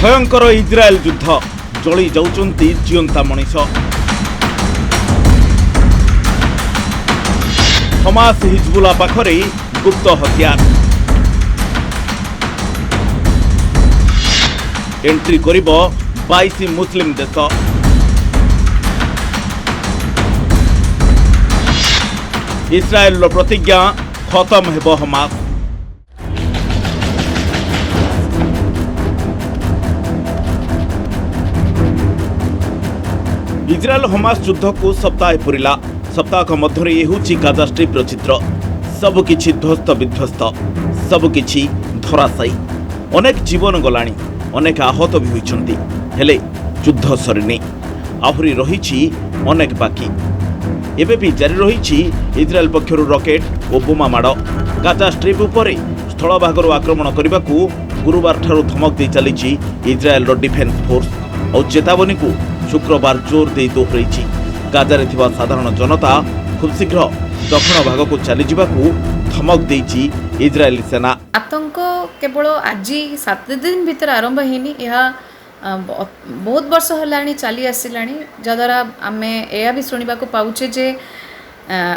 भयंकर इजराएल युद्ध जली जाउचंती जीवंता मनीष। हमास हिजबुल्ला पाखरे गुप्त हथियार एंट्री करिब 22 मुस्लिम देश। इस्राएल प्रतिज्ञा खत्म हेब हमास। इजराएल हमास युद्ध को सप्ताह पूरिला। सप्ताह मध्य ये हूँ गाजा स्ट्रिप चित्र। सबकि ध्वस्त विध्वस्त, सबकि धराशायी। अनेक जीवन गलानी, अनेक आहत भी होइछंती। हेले युद्ध सरीनी, आहुरी रहिछि अनेक बाकी। एबे भी जारी रहिछि इजराएल पक्षरु रॉकेट और बोमा माड़। गाजा स्ट्रिप उपरे स्थल भागरु आक्रमण करबाकू गुरुवार ठारू धमक दे चलीछि इजराएल रो डिफेंस फोर्स और चेतावनी को शुक्रवार जोर दे दोहराई। गाजारे थिबा साधारण जनता खूब शीघ्र दक्षिण भाग को चली जावाकू धमक देइछि इजरायली सेना। आतंक केवल आज 7 दिन भीतर आरंभ होनी, यह बहुत वर्ष होलानी चली आसिलानी। जद्वारा आम यह भी शुणा पाऊे जे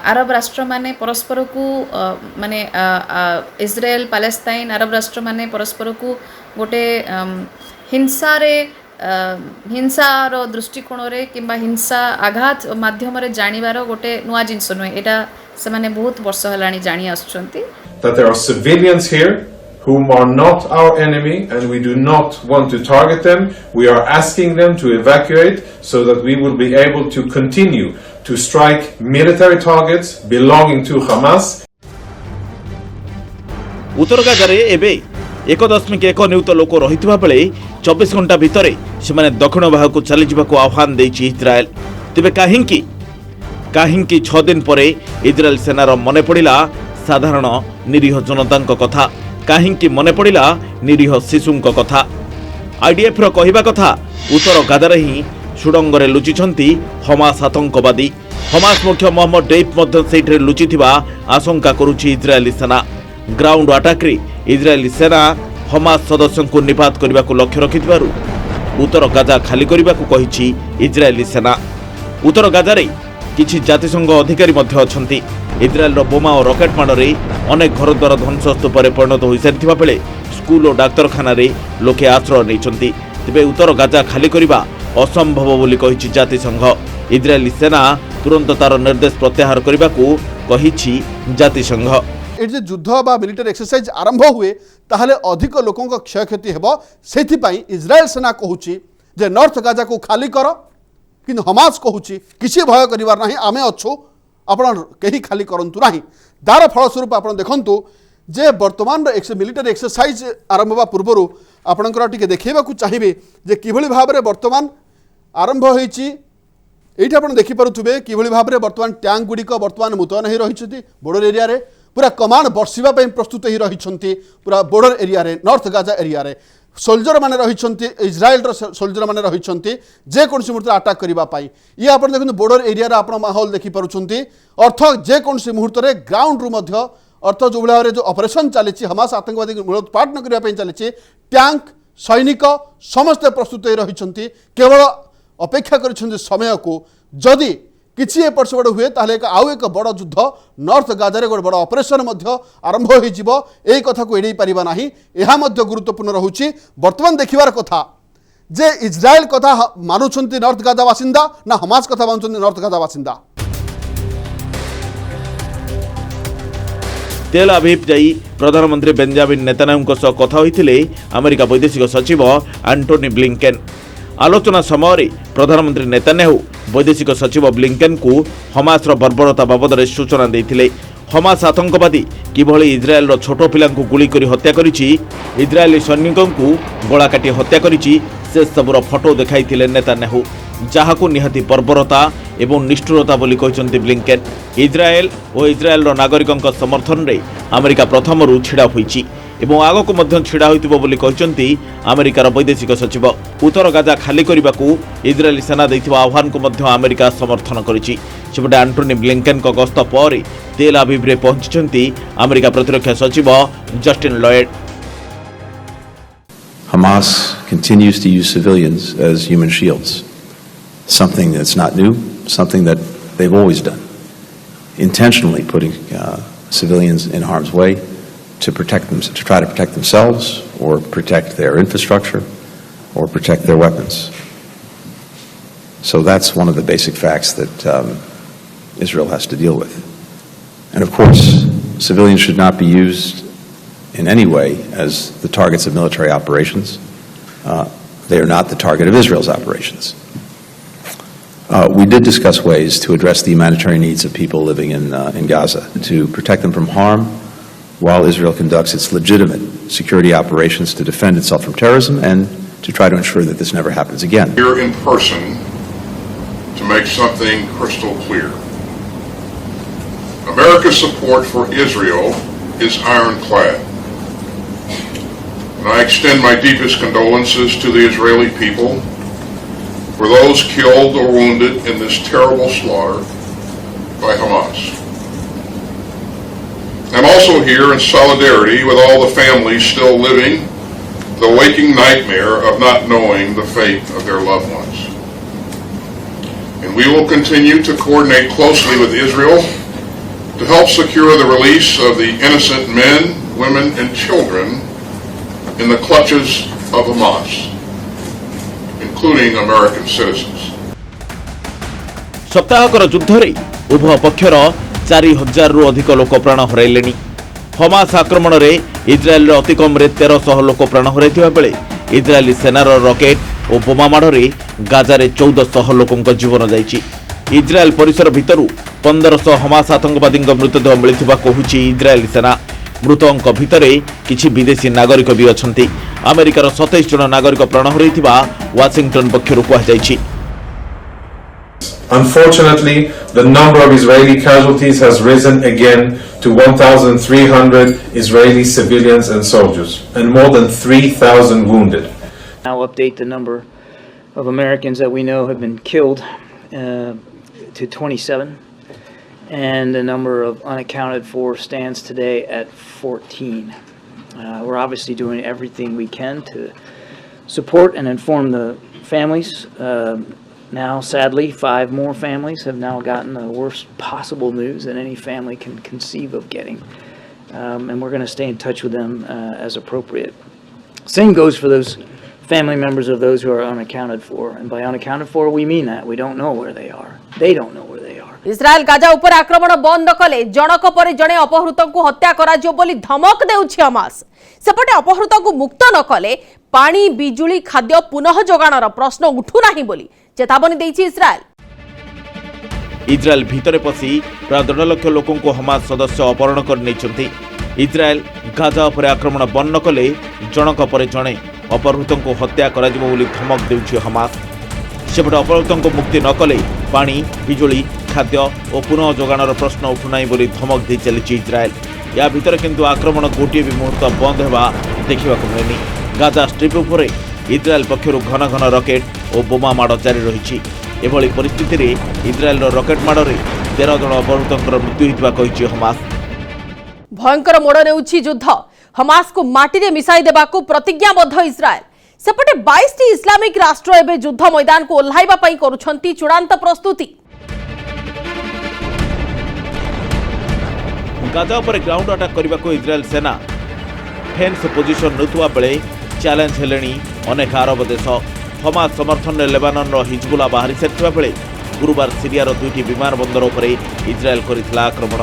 अरब राष्ट्र माने परस्पर को माने इजराएल पालेस्टाइन अरब राष्ट्र माने परस्पर को गोटे हिंसार दृष्टिकोण रे किंबा हिंसा आघात माध्यम रे जानिबार गोटे नुआ जिंस नुहे। एटा से माने बहुत वर्ष होलानी जानि आछंती। That there are civilians here whom are not our enemy and we do not want to target them. We are asking them to evacuate so that we will be able to continue to strike military targets belonging to Hamas. उत्तर गाजारे एबे 1.1 नियुत लोक रहितबा बेले 24 घंटा भितर से दक्षिण भाग को चली जावाकू आह्वान देइछि इजराएल। तेबे काहिंकी 6 दिन परे इजराएल सेनार मने पड़िला साधारण निरीह जनता कथा, काहिंकी मने पड़िला निरीह शिशुंक कथा। आईडीएफ रो कहिबा कथा उत्तर गाजारे ही सुडंगरे लुचिछंती हमास आतंकवादी। हमास मुख्य मोहम्मद डेफ मध्य सेठरे लुचिथिबा आशंका करुछि इजराएली सेना। ग्राउंड अटैक रे इजराएली सेना हमास सदस्यों को निपात करने को लक्ष्य रखिथिबारु उत्तर गाजा खाली करने को कहिछि इजराएली सेना। उत्तर गाजारे किछि जातिसंघ अधिकारी मध्य अछंती। इजराएल बोमा और रॉकेट माड़े अनेक घरद्वार ध्वंसस्तूपे परिणत हो सारिथिबा बेले स्कूल और डाक्तरखाना रे लोके आश्रय नैछंती। तेबे उत्तर गाजा खाली करबा असंभव बोली कहिछि जातिसंघ। इजराएली सेना तुरंत तार निर्देश प्रत्याहार करने को कहिछि जातिसंघ। ये युद्ध बा मिलिटरी एक्सरसाइज आरंभ हुए ताहले अधिक लोकों का क्षयक्षति हेबो। सेथिपाई इजराएल सेना कहूची जे नॉर्थ गाजा को खाली कर, किंतु हमास कहूची किसी भय करिवार नाही, आमे अछु, आपण केही खाली करंतु नाही। दार फलस्वरूप आपण देखंतु जे वर्तमान मिलिटरी एक्सरसाइज आरंभ होगा पूर्व आपणकर टिके देखैबाकू चाहिबे जे किभଳି भाबरे वर्तमान आरंभ होईची। एठी आपण देखि पारुथुबे किभଳି भाबरे वर्तमान टैंक गुडी को वर्तमान मुतयन हे रहिछथि बॉर्डर एरिया रे। पूरा कमांड बर्षिबा पे प्रस्तुत ही रही पूरा बॉर्डर एरिया रे, नॉर्थ गाजा एरिया रे सोल्जर माने रही, इजराएल सोल्जर माने रही जे कोनसी मुहूर्त अटैक करिबा पाई। ये आपण देखु बॉर्डर एरिया रे आपण माहौल देखि पारुछंती। अर्थ जे कोनसी मुहूर्त रे ग्राउंड रु मध्य अर्थ जो भाव जो ऑपरेशन चली हमास आतंकवादी मूलोत्पाटन करने चली टैंक सैनिक समस्ते प्रस्तुत हो रही। केवल अपेक्षा कर समय को जदि किसी एपट सेपट हुए ताहले आउ एक बड़ युद्ध नॉर्थ गाजारे गोटे बड़ ऑपरेशन आरंभ हो कथा को एड़े पारिबा नाही। यह गुरुत्वपूर्ण रहुछि। वर्तमान देखिबार कथा जे इजराएल कथा मानुछंती नॉर्थ गाजा बासिंदा ना हमास कथा मानुछंती नॉर्थ गाजा बासिंदा। तेल अवीव जाई प्रधानमंत्री बेंजामिन नेतान्याहूଙ୍କ सह कथा होइथिले अमेरिका वैदेशिक सचिव एंटोनी ब्लिंकेन। आलोचना समय प्रधानमंत्री नेतान्याहू वैदेशिक सचिव ब्लिंकेन को हमास बर्बरता बाबद सूचना देते। हमास आतंकवादी किभଳି इजराएल छोट पिला गुली कर हत्या करिछि, इजरायली सैनिकों को गला काटी हत्या करिछि, से सबुर फोटो देखाइथिले नेतान्याहू, जहाकू निहाती बर्बरता एवं निष्ठुरता बोली कहते ब्लिंकेन। इजराएल और इजराएल नागरिकों समर्थन रे अमेरिका प्रथम छिड़ा होइछि एवं आगक मध्य छिड़ा होइतिबो बोली कहते अमेरिकार वैदेशिक सचिव। उत्तर गाजा खाली करने को इजरायली सेना देथिबा आह्वान को मध्य अमेरिका समर्थन करिछि। सेपटे एंटोनी ब्लिंकेन को गस्त पर तेल अवीव रे पहुंचि अमेरिका प्रतिरक्षा सचिव Justin Lloyd. Hamas continues to use civilians as human shields, something that's not new, something that they've always done, intentionally putting civilians in harm's way to protect them, to try to protect themselves or protect their infrastructure or protect their weapons. So that's one of the basic facts that Israel has to deal with. And of course, civilians should not be used in any way as the targets of military operations. They are not the target of Israel's operations. We did discuss ways to address the humanitarian needs of people living in Gaza, to protect them from harm while Israel conducts its legitimate security operations to defend itself from terrorism and to try to ensure that this never happens again. Here in person to make something crystal clear. America's support for Israel is ironclad. And I extend my deepest condolences to the Israeli people for those killed or wounded in this terrible slaughter by Hamas. I'm also here in solidarity with all the families still living the waking nightmare of not knowing the fate of their loved ones. And we will continue to coordinate closely with Israel to help secure the release of the innocent men, women, and children in the clutches of Hamas, including American citizens. ସପ୍ତାହକର ଯୁଦ୍ଧରେ ଉଭୟ ପକ୍ଷର 4,000ରୁ ଅଧିକ ଲୋକ ପ୍ରାଣ ହରାଇଲେଣି। Hamas ଆକ୍ରମଣରେ ଇସ୍ରାଏଲର ଅତି କମ୍ରେ 1,300 ଲୋକ ପ୍ରାଣ ହରାଇଥିବା ବେଳେ ଇସ୍ରାଏଲି ସେନାର ରକେଟ୍ ଓ ବୋମା ମାଡ଼ରେ ଗାଜାରେ 1,400 ଲୋକଙ୍କ ଜୀବନ ଯାଇଛି। ଇସ୍ରାଏଲ ପରିସର ଭିତରୁ 1,500 ହମାସ ଆତଙ୍କବାଦୀଙ୍କ ମୃତଦେହ ମିଳିଥିବା କହୁଛି ଇସ୍ରାଏଲି ସେନା। ମୃତଙ୍କ ଭିତରେ କିଛି ବିଦେଶୀ ନାଗରିକ ବି ଅଛନ୍ତି। ଆମେରିକାର 27 ଜଣ ନାଗରିକ ପ୍ରାଣ ହରାଇଥିବା ୱାଶିଂଟନ ପକ୍ଷରୁ କୁହାଯାଇଛି। Unfortunately, the number of Israeli casualties has risen again to 1,300 Israeli civilians and soldiers, and more than 3,000 wounded. I'll update the number of Americans that we know have been killed to 27, and the number of unaccounted for stands today at 14. We're obviously doing everything we can to support and inform the families. Now, sadly, 5 more families have now gotten the worst possible news that any family can conceive of getting. And we're going to stay in touch with them as appropriate. Same goes for those family members of those who are unaccounted for. And by unaccounted for, we mean that. We don't know where they are. They don't know where they are. Israel Gaza उपर आक्रमण बंद कले जनक पर जणे अपहृत को हत्या करा जो बोली धमक देउछि हमास। सेपटे अपहृत को मुक्त न कले पानी बिजुली खाद्य पुनः जोगाणर प्रश्न उठू नाही बोली चेतावनी देइछि इस्राएल। इस्राएल भितरे पसी प्राय 1.5 लाख लोकों को हमास सदस्य अपहरण कर नेइछन्ति। इस्राएल गाजा उपर आक्रमण बंद न कले जनक पर जणे अपहृत को हत्या करा जिवो बोली धमक देउछि हमास। सेपटे अपहृत को मुक्ति न कले पानी बिजुली खाद्य और पुनः जोगाणर प्रश्न उठुना बोली धमक दे चली इस्राएल। या भितर किंतु आक्रमण गोटे भी मुहूर्त बंद होगा देखा मिलनी। गाजा स्ट्रिप उपर इस्राएल पक्षर घन घन रकेट और बोमा माड़ जारी रही। एभली परिस्थिति रे इस्राएल रकेट माड़े 13 जन अपहृतर मृत्यु होता हमास। भयंकर मोड़ नेउछि युद्ध हमास को माटी रे मिसाई देबाकू प्रतिज्ञाबद्ध इस्राएल। सेपटे 22टी इस्लामिक राष्ट्र एबे युद्ध मैदान को ओह्लाइबा पई करूछंती चूड़ांत प्रस्तुति। गाजा पर ग्राउंड अटैक करने को इस्राएल सेना फेन्स पोजिशन नेउथुवा बेले चैलेंज हेलेनी अनेक अरब देश। हमास समर्थन में लेबानन हिजबुल्ला बाहरी सारिथिबा बेले गुरुवार सीरियार 2टी विमान बंदर उपरे इस्राएल करिथिला आक्रमण।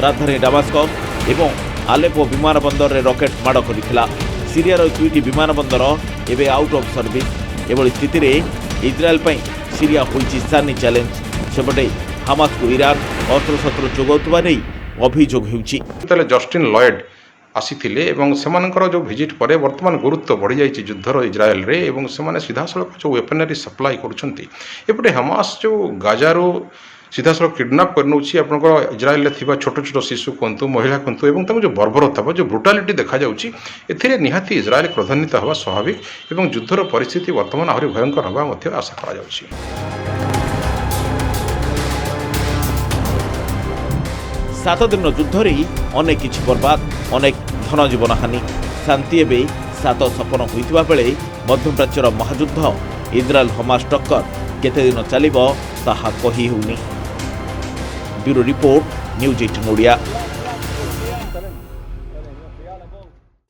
राजधानी डामास्कस एवं आलेपो विमान बंदर रे रॉकेट माड़ करिथिला। सीरियार 2टी विमान बंदर एबे आउट ऑफ सर्विस। एभली स्थिति रे इस्राएल पई सीरिया होइछि सानी चैलेंज। सेपटे हमास को ईरान अस्त्रशस्त्र जोगाउथुबा नै अभियोग होउछि। जस्टिन लॉयड आसीथिले एवं सेमानकर जो विजिट परे वर्तमान गुरुत्व बढ़ी जाइछि युद्धर इज्राएल रे एवं सेमाने सीधासलख जो वेपनरी सप्लाई करूछंती। एपटे हमास जो गाजारो सीधासलख किडनैप करनउछि आपनकर इज्राएल रे थिबा छोट छोट शिशु कोंतु महिला कोंतु एवं तंग जो बर्बरता जो ब्रुटालिटी देखा जाउछि एथिरे निहाती इज्राएल क्रोधान्वित हवा स्वाभाविक एवं युद्धर परिस्थिति वर्तमान आहुरी भयंकर हवा मध्य आशा करा जाउछि। 7 दिन युद्ध रे अनेक किछि बर्बाद अनेक धन जीवन हानि शांति एवं ସାତ ସପନ ହୋଇଥିବା ବେଳେ ମଧ୍ୟପ୍ରାଚ୍ୟର ମହାଯୁଦ୍ଧ ଇସ୍ରାଏଲ ହମାସ ଟକ୍କର କେତେ ଦିନ ଚାଲିବ ତାହା କହି ହେଉନି। Bureau report, news 18 Odia.